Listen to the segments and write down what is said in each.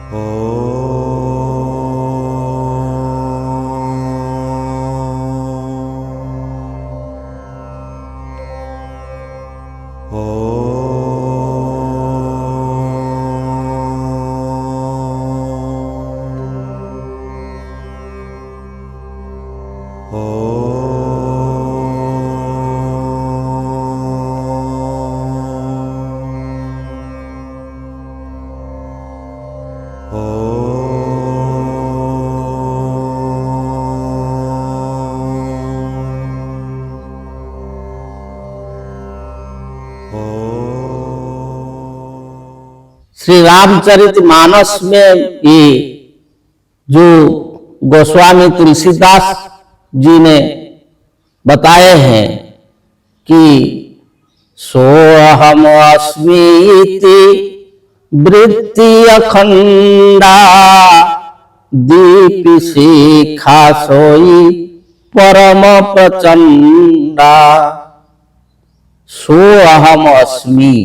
श्री रामचरितमानस में ये जो गोस्वामी तुलसीदास जी ने बताए हैं कि सोहम अस्मीति वृत्ति अखंडा दीप शिखा सोई परम प्रचंडा। सोहम अस्मि,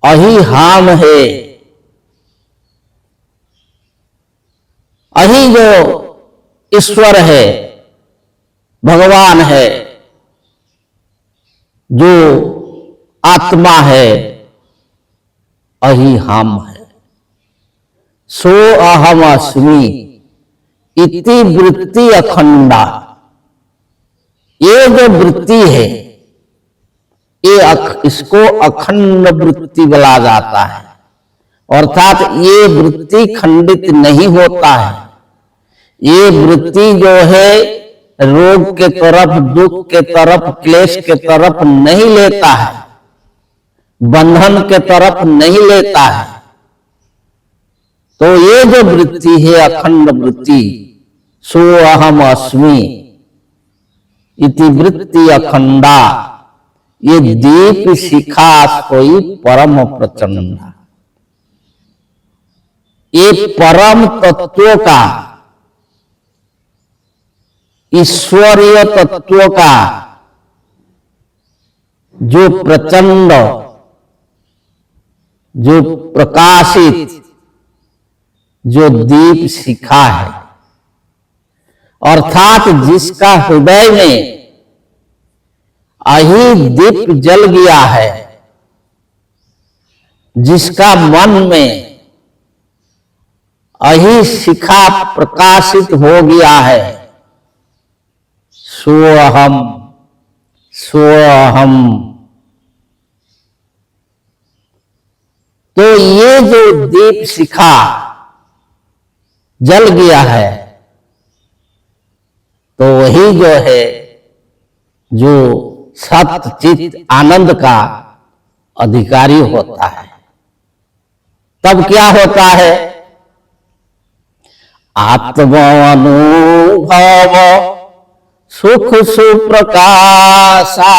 अही हम है, अही जो ईश्वर है, भगवान है, जो आत्मा है, अही हम है। सो अहम अस्मि इति वृत्ति अखंडा, ये जो वृत्ति है इसको अखंड वृत्ति बोला जाता है, अर्थात ये वृत्ति खंडित नहीं होता है। ये वृत्ति जो है रोग के तरफ, दुख के तरफ, क्लेश के तरफ नहीं लेता है, बंधन के तरफ नहीं लेता है। तो ये जो वृत्ति है अखंड वृत्ति, सो अहम अस्मि इति वृत्ति अखंडा, ये दीप शिखा सोई परम प्रचंडा। ये परम तत्वों का, ईश्वरीय तत्वों का जो प्रचंड, जो प्रकाशित, जो दीप शिखा है, अर्थात जिसका हृदय में अही दीप जल गया है, जिसका मन में अही शिखा प्रकाशित हो गया है, सोहम सोहम। तो ये जो दीप शिखा जल गया है, तो वही जो है जो सत चित आनंद का अधिकारी होता है। तब क्या होता है? आत्म अनुभव सुख सुप्रकाशा,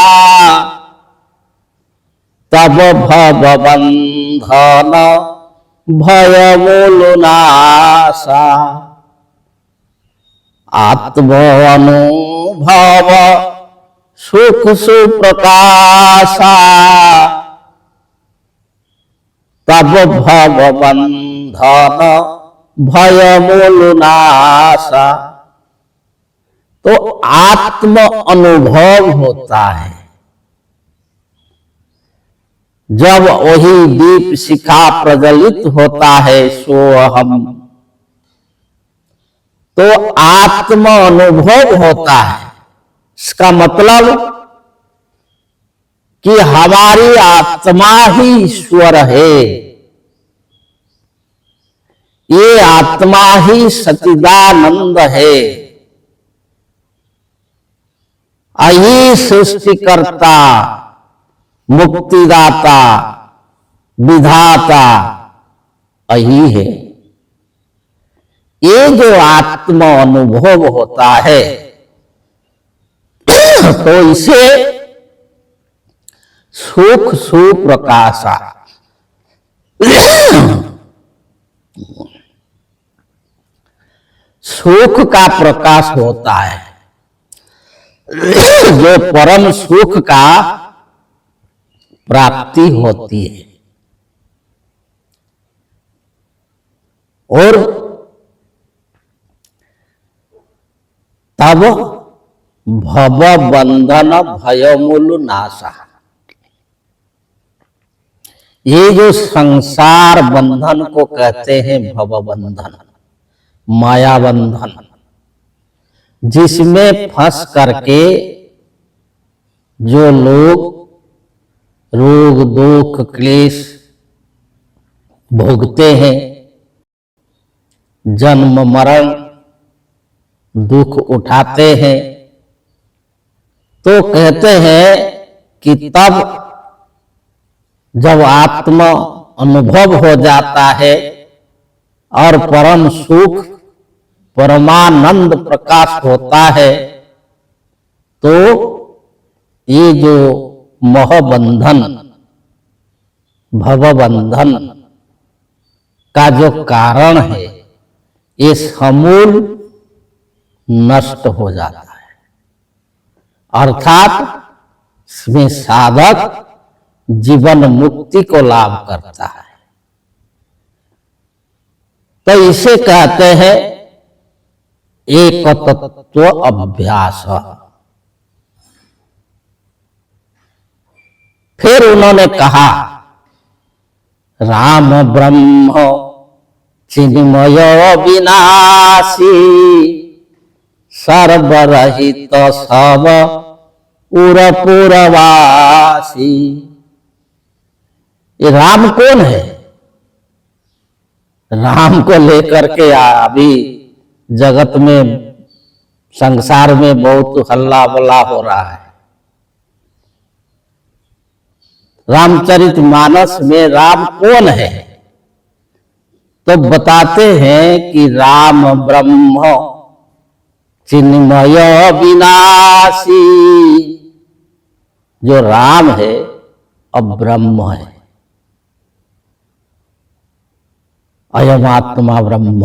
तब भव बंधन भय मूलनाशा। आत्म अनुभव सुख सुप्रकाशा, तब भव बंधन भय मूलनाशा। तो आत्म अनुभव होता है जब वही दीप शिखा प्रज्वलित होता है, सोहम। तो आत्म अनुभव होता है। इसका मतलब कि हमारी आत्मा ही ईश्वर है, ये आत्मा ही सच्चिदानंद है, अही सृष्टिकर्ता, मुक्तिदाता, विधाता अही है। ये जो आत्म अनुभव होता है, तो इसे सुख सुप्रकाशा, सुख का प्रकाश होता है। जो परम सुख का प्राप्ति होती है, और तब भव बंधन भयमूल नाशा, ये जो संसार बंधन को कहते हैं भव बंधन, माया बंधन, जिसमें फंस करके जो लोग रोग दुख क्लेश भोगते हैं, जन्म मरण दुख उठाते हैं, तो कहते हैं कि तब जब आत्म अनुभव हो जाता है और परम सुख परमानंद प्रकाश होता है, तो ये जो मोहबंधन भवबंधन का जो कारण है, ये समूल नष्ट हो जाता है। अर्थात इसमें साधक जीवन मुक्ति को लाभ करता है। तो इसे कहते हैं एक तत्व अभ्यास। फिर उन्होंने कहा राम ब्रह्म चिन्मय विनाशी सर्वरहित सब उरपुरवासी। ये राम कौन है? राम को लेकर के अभी जगत में संसार में बहुत हल्ला बल्ला हो रहा है। रामचरितमानस में राम कौन है? तो बताते हैं कि राम ब्रह्म चिन्मय विनाशी। जो राम है अब ब्रह्म है, अयम आत्मा ब्रह्म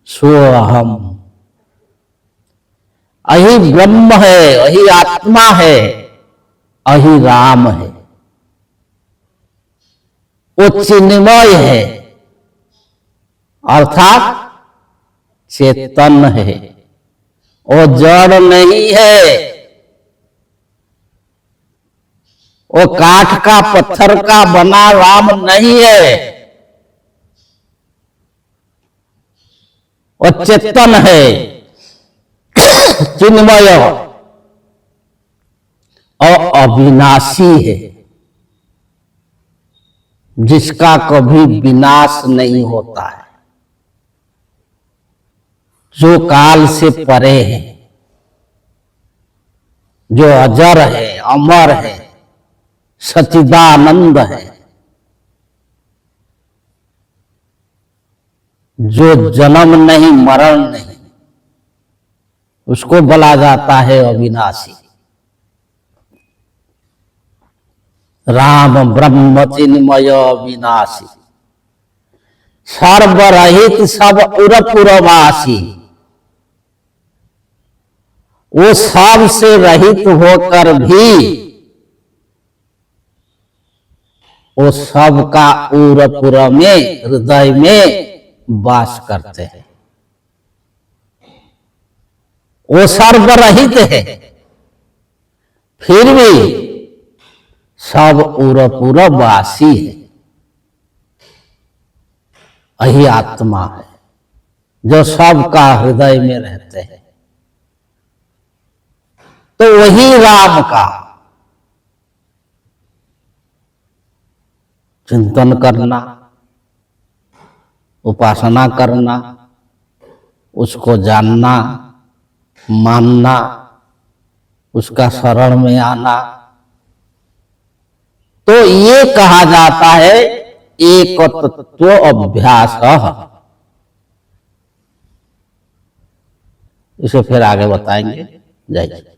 सो अहम। अही ब्रह्म है, अही आत्मा है, अही राम है। वो चिन्मय है अर्थात चेतन है, वो जड़ नहीं है, वो काठ का पत्थर का बना राम नहीं है, वो चेतन है, चिन्मय और अविनाशी है, जिसका कभी विनाश नहीं होता है, जो काल से परे है, जो अजर है, अमर है, सच्चिदानंद है, जो जन्म नहीं मरण नहीं, उसको बोला जाता है अविनाशी। राम ब्रह्म चिन्मय विनाशी सर्वरहित सब उरपुरवासी। वो सब से रहित होकर भी वो सब का उरपुर में हृदय में वास करते हैं। वो सर्वरहित है, फिर भी सब उरपुर वासी है। यही आत्मा है जो सबका हृदय में रहते हैं। तो वही राम का चिंतन करना, उपासना करना, उसको जानना, मानना, उसका शरण में आना, तो ये कहा जाता है एक तत्व अभ्यास। इसे फिर आगे बताएंगे। जय जय।